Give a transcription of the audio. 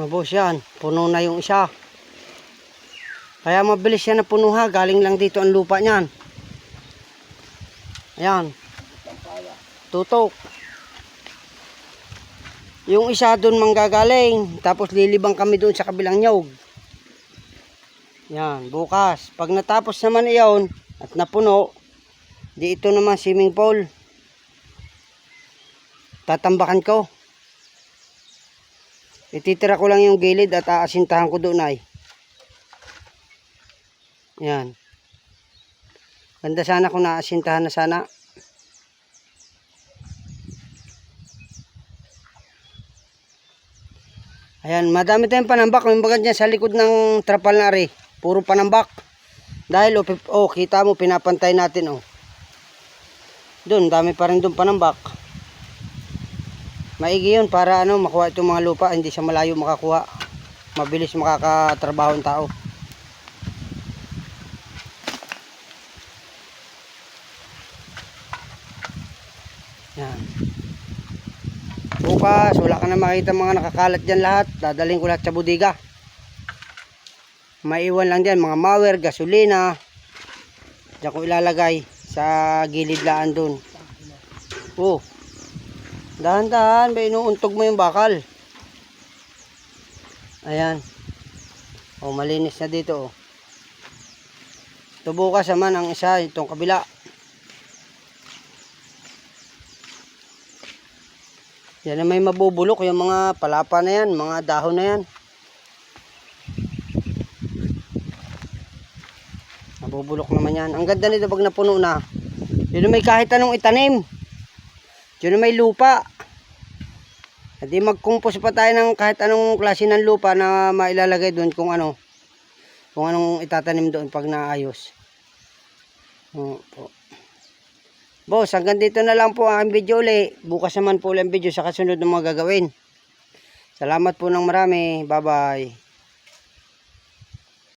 Boss, yan. Puno na yung isa. Kaya mabilis yan na puno ha. Galing lang dito ang lupa niyan. Ayan. Tutok. Yung isa doon manggagaling. Tapos lilibang kami doon sa kabilang nyog. Yan. Bukas. Pag natapos naman iyon at napuno, di ito naman swimming pool. Tatambakan ko. Ititira ko lang yung gilid at aasintahan ko doon ay. Yan. Ganda sana kung naasintahan na sana. Ayan, madami tayong panambak. May baga dyan sa likod ng trapal na ari. Puro panambak. Dahil, kita mo, pinapantay natin, Doon, dami pa rin doon panambak. Maigi yun para makuha itong mga lupa. Hindi siya malayo makakuha. Mabilis makakatrabaho ang tao. Yan. Bukas, wala ka na makita mga nakakalat dyan lahat. Dadaling ko lahat sa budiga. Maiwan lang dyan mga mower, gasolina. Diyan ko ilalagay sa gilid laan dun. Dahan-dahan, may inuuntog mo yung bakal. Ayan. Malinis na dito, Ito bukas naman ang isa, itong kabila. Yan na may mabubulok, yung mga palapa na yan, mga dahon na yan. Mabubulok naman yan. Ang ganda nito pag napuno na. Yun na may kahit anong itanim. Yun na may lupa. Hindi mag-compose pa tayo ng kahit anong klase ng lupa na mailalagay doon kung anong itatanim doon pag naayos. Boss, hanggang dito na lang po ang video ulit. Bukas naman po ulit ang video sa kasunod ng mga gagawin. Salamat po ng marami. Bye-bye.